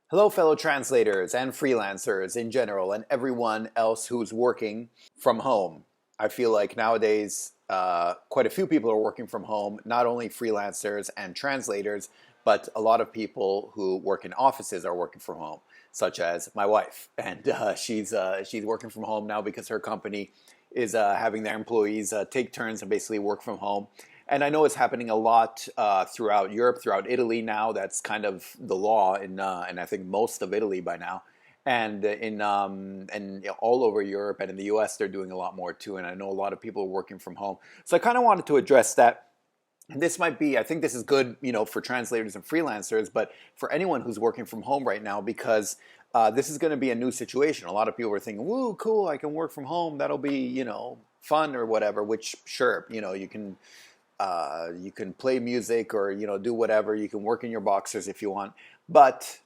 Hello, fellow translators and freelancers in general, and everyone else who's working from home. I feel like nowadays quite a few people are working from home, not only freelancers and translators, but a lot of people who work in offices are working from home, such as my wife. And she's working from home now because her company is having their employees take turns and basically work from home. And I know it's happening a lot throughout Europe, throughout Italy now. That's kind of the law in I think most of Italy by now, and all over Europe and in the U.S. they're doing a lot more too. And I know a lot of people are working from home. So I kind of wanted to address that. And this might be, I think this is good, for translators and freelancers, but for anyone who's working from home right now because this is going to be a new situation. A lot of people are thinking, "Woo, cool! I can work from home. That'll be, fun or whatever." Which, sure, you can play music or do whatever. You can work in your boxers if you want, but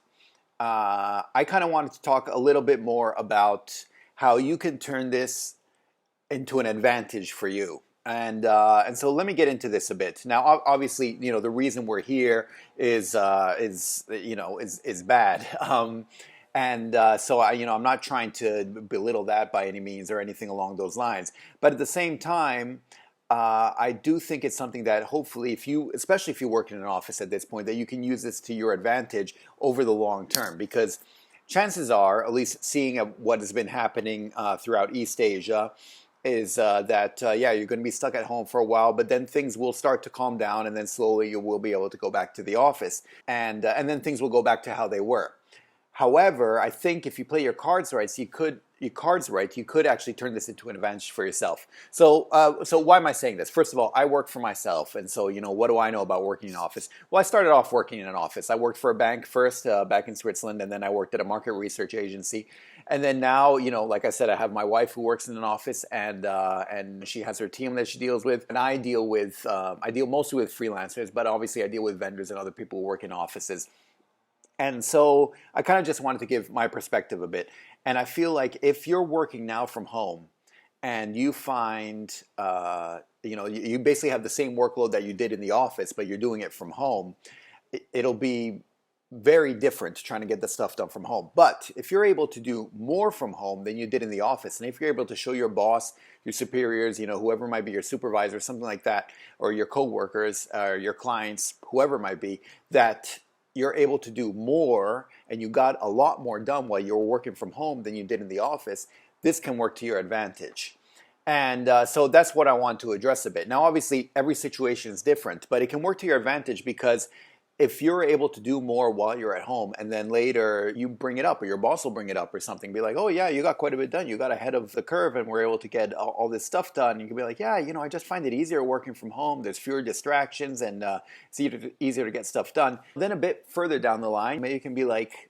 I kind of wanted to talk a little bit more about how you can turn this into an advantage for you. And so let me get into this a bit. Now, obviously, the reason we're here is bad. So I'm not trying to belittle that by any means or anything along those lines. But at the same time, I do think it's something that hopefully, especially if you work in an office at this point, that you can use this to your advantage over the long term. Because chances are, at least seeing what has been happening throughout East Asia, is that you're going to be stuck at home for a while, but then things will start to calm down, and then slowly you will be able to go back to the office, and then things will go back to how they were. However, I think if you play your cards right, you could actually turn this into an advantage for yourself. So why am I saying this? First of all, I work for myself, and so what do I know about working in an office? Well, I started off working in an office. I worked for a bank first, back in Switzerland, and then I worked at a market research agency, and then now, like I said, I have my wife who works in an office, and she has her team that she deals with, and I deal mostly with freelancers, but obviously I deal with vendors and other people who work in offices. And so I kind of just wanted to give my perspective a bit. And I feel like if you're working now from home and you find, you basically have the same workload that you did in the office, but you're doing it from home, it'll be very different trying to get the stuff done from home. But if you're able to do more from home than you did in the office, and if you're able to show your boss, your superiors, whoever might be your supervisor, something like that, or your coworkers, or your clients, whoever it might be, that you're able to do more and you got a lot more done while you were working from home than you did in the office, this can work to your advantage. And so that's what I want to address a bit. Now, obviously, every situation is different, but it can work to your advantage because if you're able to do more while you're at home and then later you bring it up or your boss will bring it up or something, be like, "Oh yeah, you got quite a bit done. You got ahead of the curve and we're able to get all this stuff done." You can be like, "Yeah, I just find it easier working from home. There's fewer distractions and it's easier to get stuff done." Then a bit further down the line, maybe you can be like,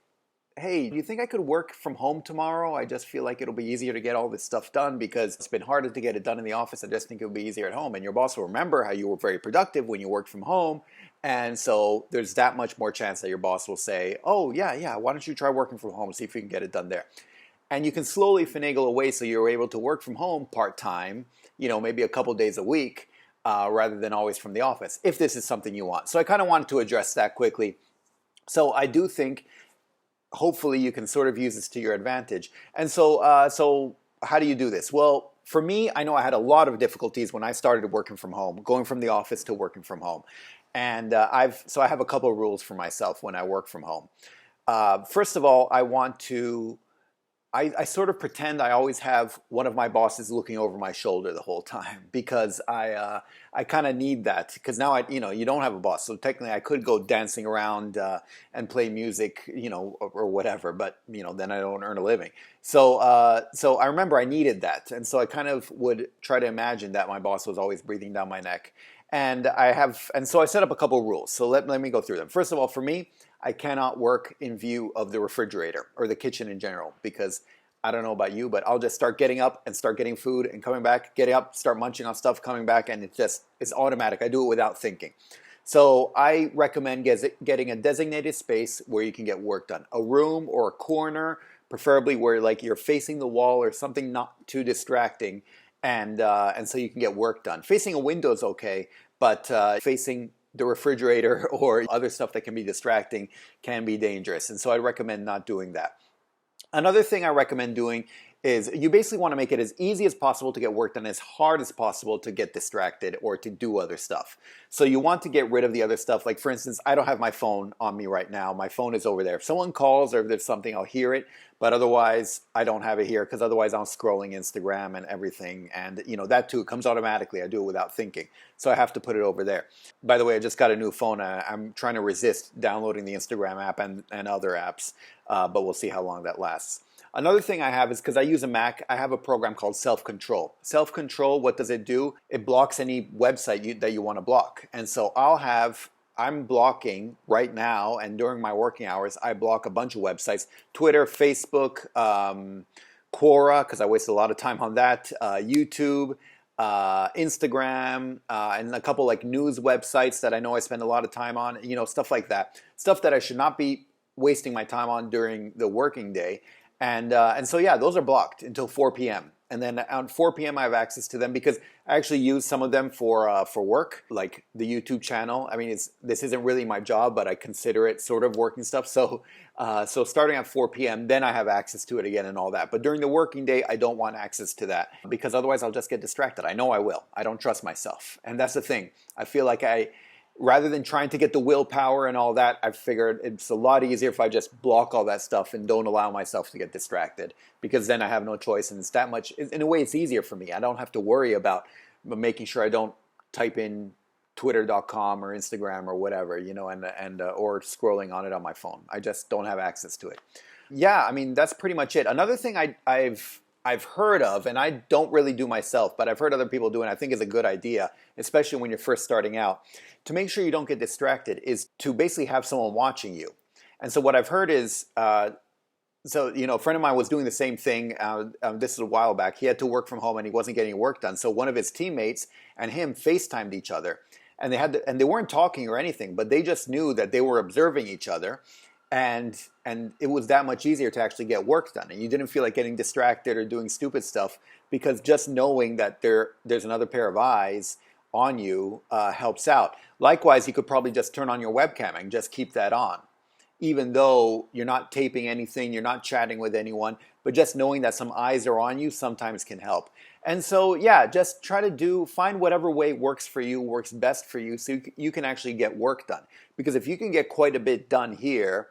"Hey, do you think I could work from home tomorrow? I just feel like it'll be easier to get all this stuff done because it's been harder to get it done in the office. I just think it'll be easier at home." And your boss will remember how you were very productive when you worked from home. And so there's that much more chance that your boss will say, "Oh, yeah, why don't you try working from home, see if you can get it done there." And you can slowly finagle away so you're able to work from home part-time, maybe a couple days a week, rather than always from the office, if this is something you want. So I kind of wanted to address that quickly. So I do think hopefully you can sort of use this to your advantage. And so how do you do this? Well, for me, I know I had a lot of difficulties when I started working from home, going from the office to working from home. And I have a couple of rules for myself when I work from home. First of all, I sort of pretend I always have one of my bosses looking over my shoulder the whole time because I kind of need that because now you don't have a boss, so technically I could go dancing around and play music, or whatever, but then I don't earn a living. So I remember I needed that, and so I kind of would try to imagine that my boss was always breathing down my neck. And so I set up a couple of rules. So let me go through them. First of all, for me, I cannot work in view of the refrigerator or the kitchen in general because I don't know about you, but I'll just start getting up and start getting food and coming back, getting up, start munching on stuff, coming back, and it's automatic. I do it without thinking. So I recommend getting a designated space where you can get work done. A room or a corner, preferably where like you're facing the wall or something not too distracting, and so you can get work done. Facing a window is okay, but facing the refrigerator or other stuff that can be distracting can be dangerous. And so I recommend not doing that. Another thing I recommend doing is you basically want to make it as easy as possible to get work done, as hard as possible to get distracted or to do other stuff. So you want to get rid of the other stuff. Like for instance, I don't have my phone on me right now. My phone is over there. If someone calls or if there's something, I'll hear it. But otherwise, I don't have it here because otherwise I'm scrolling Instagram and everything. And that too comes automatically. I do it without thinking. So I have to put it over there. By the way, I just got a new phone. I'm trying to resist downloading the Instagram app and other apps, but we'll see how long that lasts. Another thing I have is because I use a Mac, I have a program called Self-Control. Self-Control, what does it do? It blocks any website that you want to block. And so I'm blocking right now, and during my working hours, I block a bunch of websites. Twitter, Facebook, Quora, because I wasted a lot of time on that, YouTube, Instagram, and a couple like news websites that I know I spend a lot of time on, stuff like that. Stuff that I should not be wasting my time on during the working day. And so yeah, those are blocked until 4 p.m. And then at 4 p.m. I have access to them because I actually use some of them for work, like the YouTube channel. I mean, this isn't really my job, but I consider it sort of working stuff. So starting at 4 p.m., then I have access to it again and all that. But during the working day, I don't want access to that because otherwise I'll just get distracted. I know I will. I don't trust myself. And that's the thing. I feel like rather than trying to get the willpower and all that, I've figured it's a lot easier if I just block all that stuff and don't allow myself to get distracted, because then I have no choice, and it's that much, in a way it's easier for me. I don't have to worry about making sure I don't type in twitter.com or Instagram or whatever, or scrolling on it on my phone. I just don't have access to it. Yeah, I mean, that's pretty much it. Another thing I've heard of, and I don't really do myself, but I've heard other people do, and I think is a good idea, especially when you're first starting out, to make sure you don't get distracted, is to basically have someone watching you. And so what I've heard is, a friend of mine was doing the same thing. This is a while back. He had to work from home and he wasn't getting work done. So one of his teammates and him FaceTimed each other, and they weren't talking or anything, but they just knew that they were observing each other. And it was that much easier to actually get work done. And you didn't feel like getting distracted or doing stupid stuff, because just knowing that there's another pair of eyes on you helps out. Likewise, you could probably just turn on your webcam and just keep that on. Even though you're not taping anything, you're not chatting with anyone, but just knowing that some eyes are on you sometimes can help. And so, yeah, just try to find whatever way works for you, works best for you, so you can actually get work done. Because if you can get quite a bit done here,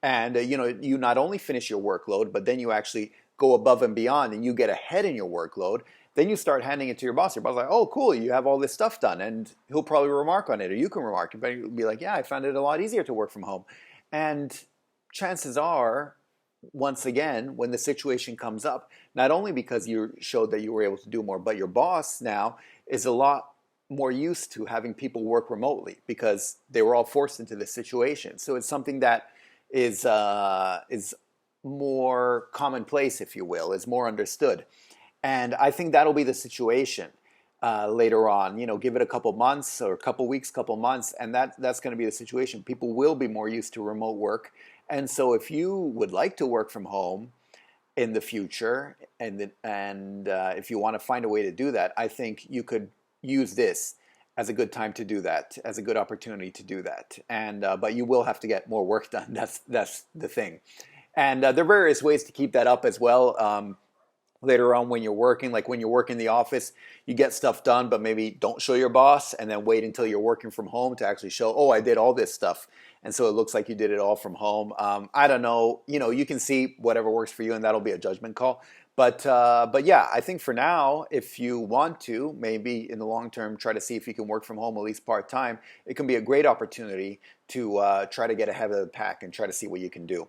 and you not only finish your workload, but then you actually go above and beyond and you get ahead in your workload, then you start handing it to your boss. Your boss is like, oh, cool, you have all this stuff done. And he'll probably remark on it, or you can remark. But you'll be like, yeah, I found it a lot easier to work from home. And chances are, once again, when the situation comes up, not only because you showed that you were able to do more, but your boss now is a lot more used to having people work remotely because they were all forced into this situation. So it's something that is more commonplace, if you will, is more understood. And I think that'll be the situation later on. Give it a couple months or a couple weeks, couple months, and that's going to be the situation. People will be more used to remote work. And so if you would like to work from home in the future, and if you want to find a way to do that, I think you could use this as a good time to do that, as a good opportunity to do that. And but you will have to get more work done. That's the thing. And there are various ways to keep that up as well. Later on when you're working, like when you work in the office, you get stuff done, but maybe don't show your boss, and then wait until you're working from home to actually show, oh, I did all this stuff. And so it looks like you did it all from home. I don't know. You can see whatever works for you, and that'll be a judgment call. But yeah, I think for now, if you want to, maybe in the long term, try to see if you can work from home at least part-time. It can be a great opportunity to try to get ahead of the pack and try to see what you can do.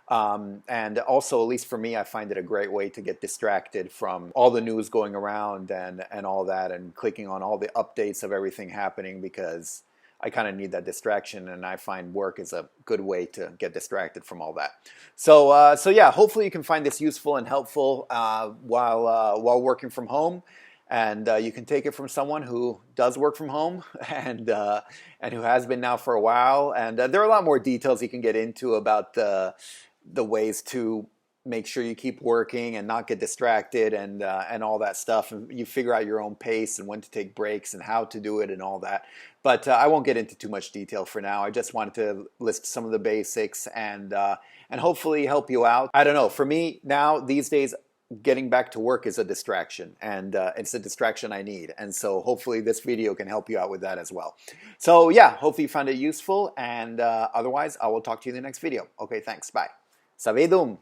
And also, at least for me, I find it a great way to get distracted from all the news going around and all that, and clicking on all the updates of everything happening, because I kind of need that distraction, and I find work is a good way to get distracted from all that. So yeah, hopefully you can find this useful and helpful while working from home, and you can take it from someone who does work from home and who has been now for a while. And there are a lot more details you can get into about the ways to make sure you keep working and not get distracted and all that stuff. And you figure out your own pace and when to take breaks and how to do it and all that. But I won't get into too much detail for now. I just wanted to list some of the basics and hopefully help you out. I don't know. For me now, these days, getting back to work is a distraction, and it's a distraction I need. And so hopefully this video can help you out with that as well. So yeah, hopefully you found it useful, and otherwise I will talk to you in the next video. Okay, thanks. Bye. Savedum!